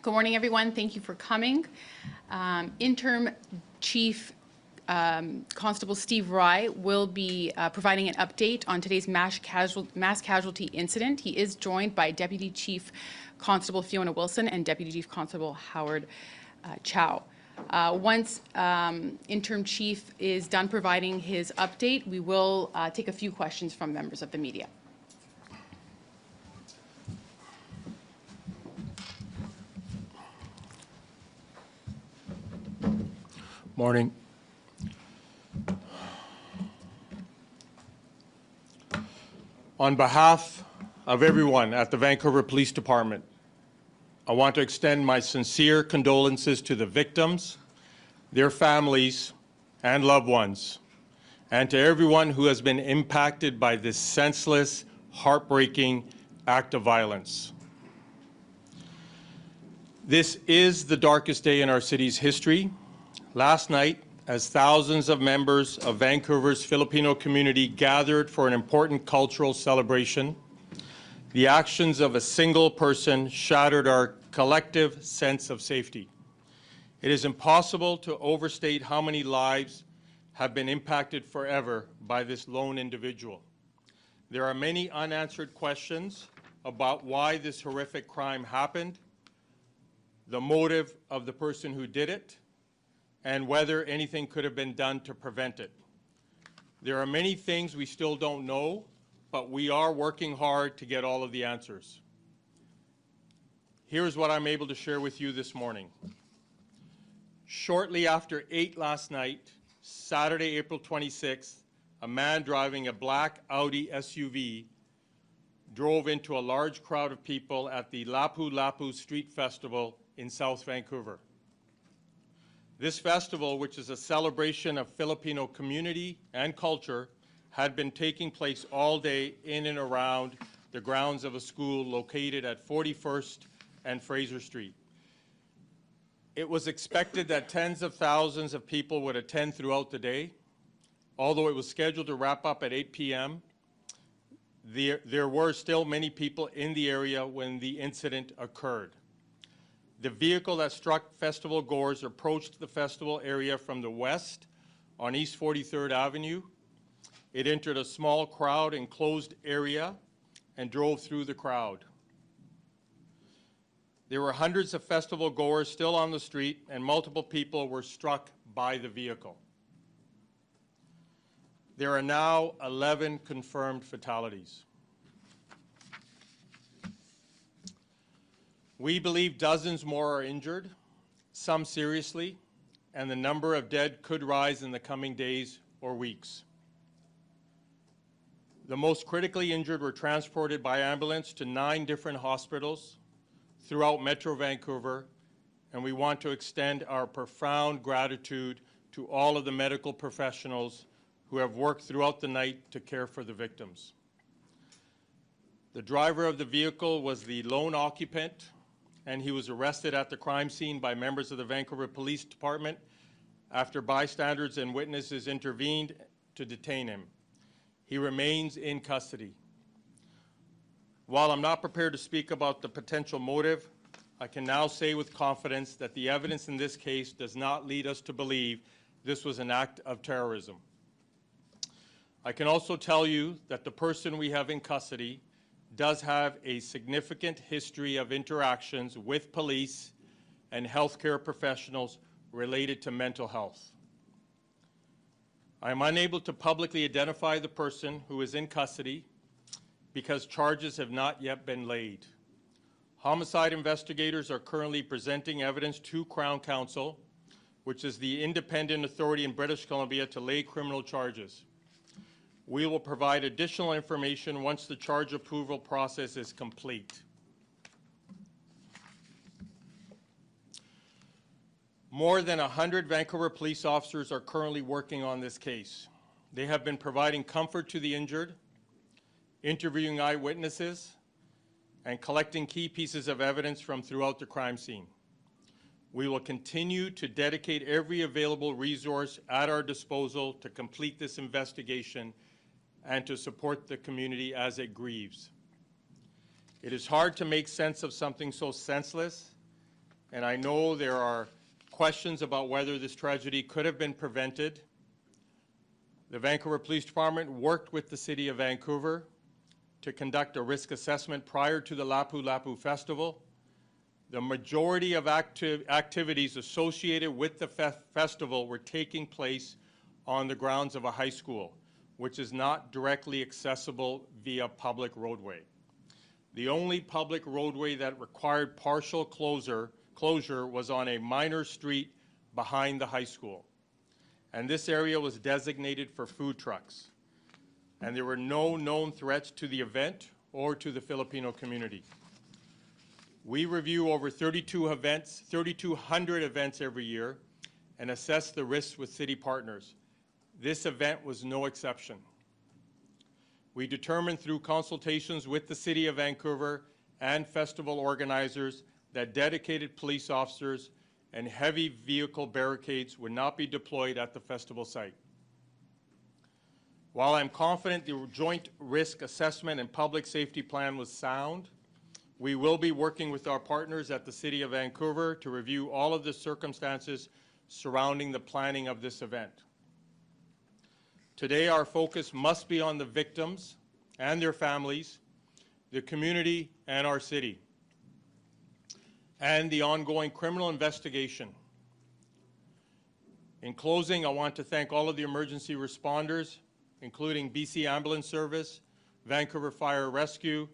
Good morning, everyone. Thank you for coming. Interim Chief Constable Steve Rye will be providing an update on today's mass casualty incident. He is joined by Deputy Chief Constable Fiona Wilson and Deputy Chief Constable Howard Chow. Once Interim Chief is done providing his update, we will take a few questions from members of the media. Morning. On behalf of everyone at the Vancouver Police Department, I want to extend my sincere condolences to the victims, their families, and loved ones, and to everyone who has been impacted by this senseless, heartbreaking act of violence. This is the darkest day in our city's history. Last night, as thousands of members of Vancouver's Filipino community gathered for an important cultural celebration, the actions of a single person shattered our collective sense of safety. It is impossible to overstate how many lives have been impacted forever by this lone individual. There are many unanswered questions about why this horrific crime happened, the motive of the person who did it, and whether anything could have been done to prevent it. There are many things we still don't know, but we are working hard to get all of the answers. Here's what I'm able to share with you this morning. Shortly after 8 last night, Saturday, April 26th, a man driving a black Audi SUV drove into a large crowd of people at the Lapu-Lapu Street Festival in South Vancouver. This festival, which is a celebration of Filipino community and culture, had been taking place all day in and around the grounds of a school located at 41st and Fraser Street. It was expected that tens of thousands of people would attend throughout the day. Although it was scheduled to wrap up at 8 p.m., there were still many people in the area when the incident occurred. The vehicle that struck festival goers approached the festival area from the west on East 43rd Avenue. It entered a small crowd enclosed area and drove through the crowd. There were hundreds of festival goers still on the street, and multiple people were struck by the vehicle. There are now 11 confirmed fatalities. We believe dozens more are injured, some seriously, and the number of dead could rise in the coming days or weeks. The most critically injured were transported by ambulance to 9 different hospitals throughout Metro Vancouver, and we want to extend our profound gratitude to all of the medical professionals who have worked throughout the night to care for the victims. The driver of the vehicle was the lone occupant, and he was arrested at the crime scene by members of the Vancouver Police Department after bystanders and witnesses intervened to detain him. He remains in custody. While I'm not prepared to speak about the potential motive, I can now say with confidence that the evidence in this case does not lead us to believe this was an act of terrorism. I can also tell you that the person we have in custody does have a significant history of interactions with police and healthcare professionals related to mental health. I am unable to publicly identify the person who is in custody because charges have not yet been laid. Homicide investigators are currently presenting evidence to Crown Counsel, which is the independent authority in British Columbia to lay criminal charges. We will provide additional information once the charge approval process is complete. More than 100 Vancouver police officers are currently working on this case. They have been providing comfort to the injured, interviewing eyewitnesses, and collecting key pieces of evidence from throughout the crime scene. We will continue to dedicate every available resource at our disposal to complete this investigation and to support the community as it grieves. It is hard to make sense of something so senseless and I know there are questions about whether this tragedy could have been prevented. The Vancouver Police Department worked with the City of Vancouver to conduct a risk assessment prior to the Lapu-Lapu Festival. The majority of activities associated with the festival were taking place on the grounds of a high school, which is not directly accessible via public roadway. The only public roadway that required partial closure was on a minor street behind the high school. And this area was designated for food trucks. And there were no known threats to the event or to the Filipino community. We review over 3,200 events every year and assess the risks with city partners. This event was no exception. We determined through consultations with the City of Vancouver and festival organizers that dedicated police officers and heavy vehicle barricades would not be deployed at the festival site. While I'm confident the joint risk assessment and public safety plan was sound, we will be working with our partners at the City of Vancouver to review all of the circumstances surrounding the planning of this event. Today, our focus must be on the victims and their families, the community, and our city, and the ongoing criminal investigation. In closing, I want to thank all of the emergency responders, including BC Ambulance Service, Vancouver Fire Rescue,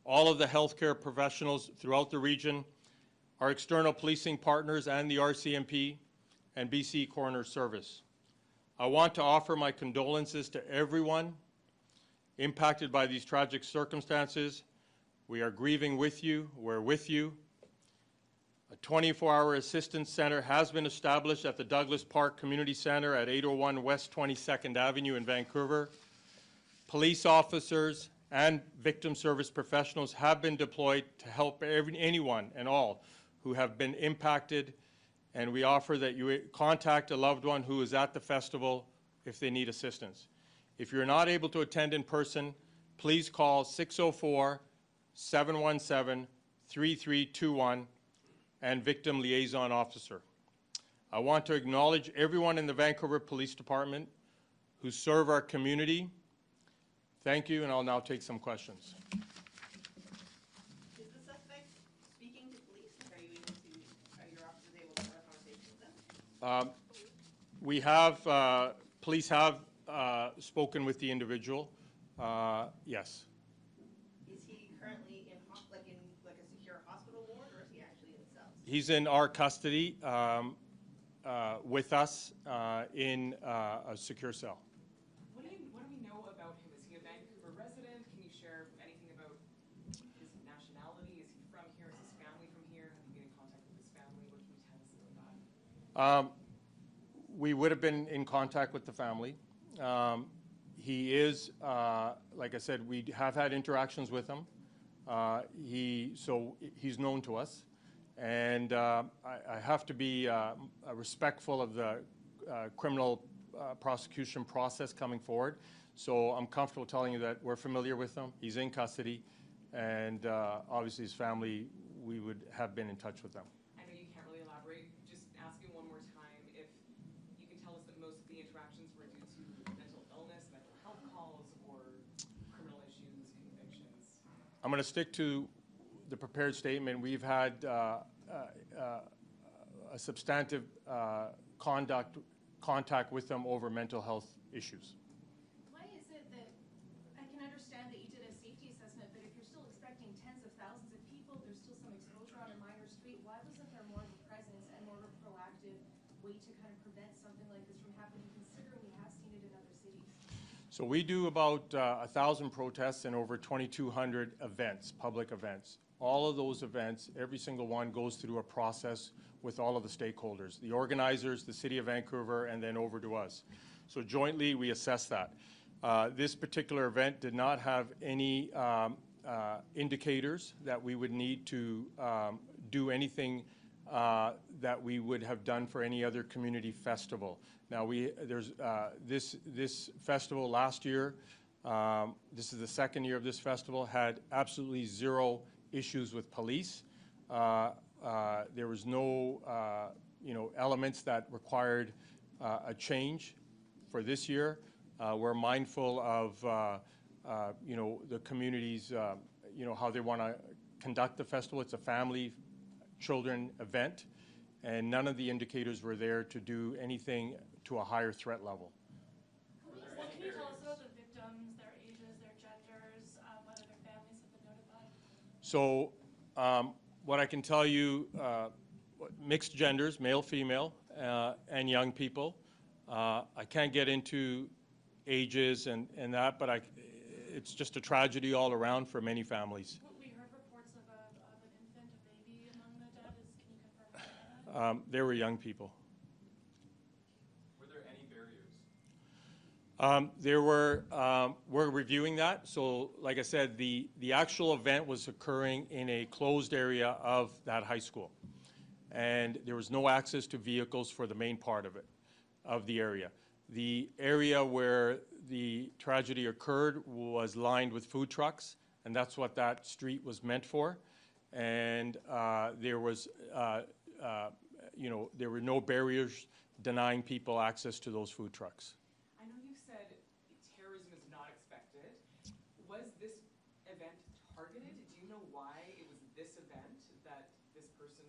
all of the healthcare professionals throughout the region, our external policing partners and the RCMP, and BC Coroner Service. I want to offer my condolences to everyone impacted by these tragic circumstances. We are grieving with you. We're with you. A 24-hour assistance center has been established at the Douglas Park Community Center at 801 West 22nd Avenue in Vancouver. Police officers and victim service professionals have been deployed to help anyone and all who have been impacted, and we offer that you contact a loved one who is at the festival if they need assistance. If you're not able to attend in person, please call 604-717-3321 and Victim Liaison Officer. I want to acknowledge everyone in the Vancouver Police Department who serve our community. Thank you, and I'll now take some questions. Is the suspect speaking to police? Are your officers able to have a conversation with them? We have, police have spoken with the individual. Yes. Is he currently in a secure hospital ward, or is he actually in cells? He's in our custody with us in a secure cell. What do we know about him? Is he a Vancouver resident? Can you share anything about his nationality? Is he from here? Is his family from here? Have you been in contact with his family? What can you tell us about that? We would have been in contact with the family. He is, like I said, we have had interactions with him. So he's known to us. And I have to be respectful of the criminal prosecution process coming forward. So I'm comfortable telling you that we're familiar with him. He's in custody. And obviously his family, we would have been in touch with them. I know you can't really elaborate. Just asking one more time if you can tell us that most of the interactions were due to mental illness, mental health calls, or criminal issues, convictions. I'm going to stick to the prepared statement. We've had a substantive contact with them over mental health issues. Why is it that, I can understand that you did a safety assessment, but if you're still expecting tens of thousands of people, there's still some exposure on a minor street, why wasn't there more of a presence and more of a proactive way to kind of prevent something like this from happening, considering we have seen it in other cities? So we do about 1,000 protests and over 2,200 events, public events. All of those events, every single one goes through a process with all of the stakeholders, the organizers, the City of Vancouver, and then over to us. So jointly, we assess that. This particular event did not have any indicators that we would need to do anything that we would have done for any other community festival. Now, this festival last year, this is the second year of this festival, had absolutely zero issues with police. There was no elements that required a change for this year. We're mindful of the community's how they want to conduct the festival. It's a family, children event, and none of the indicators were there to do anything to a higher threat level. What can you tell us about the victims, their ages, their genders, whether their families have been notified? So what I can tell you, mixed genders, male, female, and young people. I can't get into ages and that, but it's just a tragedy all around for many families. We heard reports of an infant, a baby among the dead. Can you confirm that? They were young people. Were there any barriers? We're reviewing that. So like I said, the actual event was occurring in a closed area of that high school. And there was no access to vehicles for the main part of it, of the area. The area where the tragedy occurred was lined with food trucks, and that's what that street was meant for. And there was, there were no barriers denying people access to those food trucks. I know you said terrorism is not expected. Was this event targeted? Do you know why it was this event that this person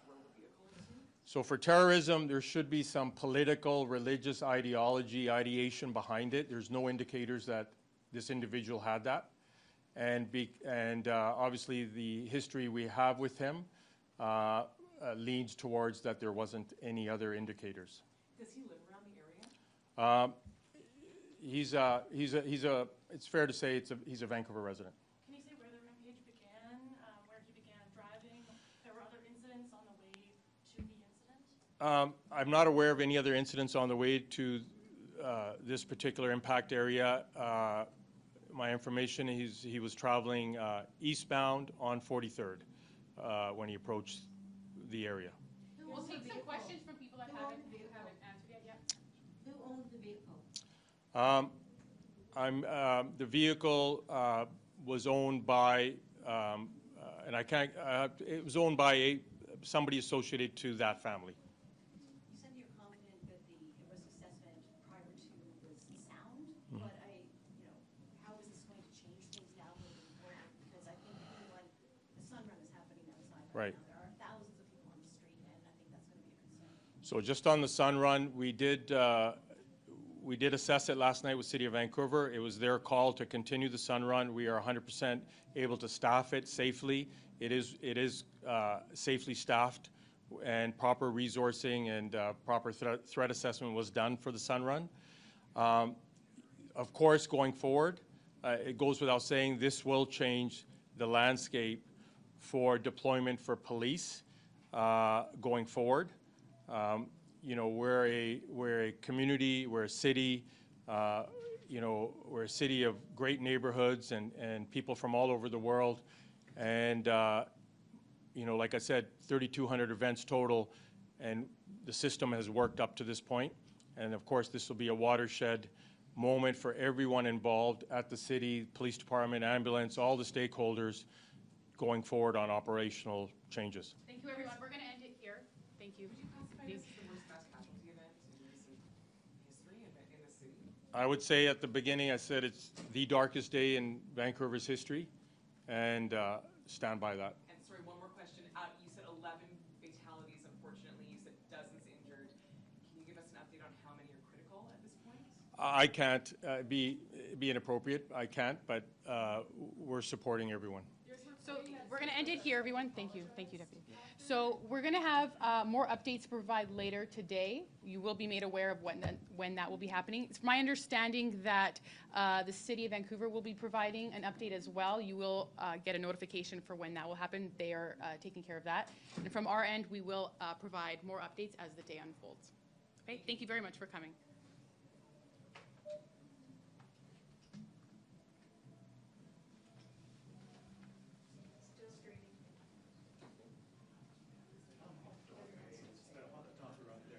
drove a vehicle into? So for terrorism, there should be some political, religious ideation behind it. There's no indicators that this individual had that. And obviously the history we have with him leans towards that there wasn't any other indicators. Does he live around the area? It's fair to say he's a Vancouver resident. Can you say where the rampage began, where he began driving? There were other incidents on the way to the incident? I'm not aware of any other incidents on the way to this particular impact area. My information, he was traveling eastbound on 43rd when he approached the area. We'll take some questions from people that haven't answered yet. Who owned the vehicle? The vehicle was owned by, and I can't, it was owned by somebody associated to that family. You said you're confident that the risk assessment prior to was sound, but how is this going to change things now moving forward? Because I think the sun run is happening outside Right. now. There are thousands of people on the street, and I think that's going to be a concern. So just on the sun run, we did assess it last night with City of Vancouver. It was their call to continue the sun run. We are 100% able to staff it safely. It is safely staffed, and proper resourcing and proper threat assessment was done for the sun run. Of course, going forward, it goes without saying this will change the landscape for deployment for police going forward. We're a community, we're a city, we're a city of great neighborhoods and people from all over the world. And, like I said, 3,200 events total, and the system has worked up to this point. And of course, this will be a watershed moment for everyone involved at the city, police department, ambulance, all the stakeholders going forward on operational changes. Thank you, everyone. We're going to end it here. Thank you. Would you classify this as the worst mass casualty event in recent history in the city? I would say at the beginning, I said it's the darkest day in Vancouver's history, and stand by that. And sorry, one more question. You said 11 fatalities, unfortunately. You said dozens injured. Can you give us an update on how many are critical at this point? I can't be inappropriate. I can't, but we're supporting everyone. So we're going to end it here, everyone. Thank you. Thank you, Deputy. So we're going to have more updates to provide later today. You will be made aware of when that will be happening. It's my understanding that the City of Vancouver will be providing an update as well. You will get a notification for when that will happen. They are taking care of that. And from our end, we will provide more updates as the day unfolds. Okay, thank you very much for coming.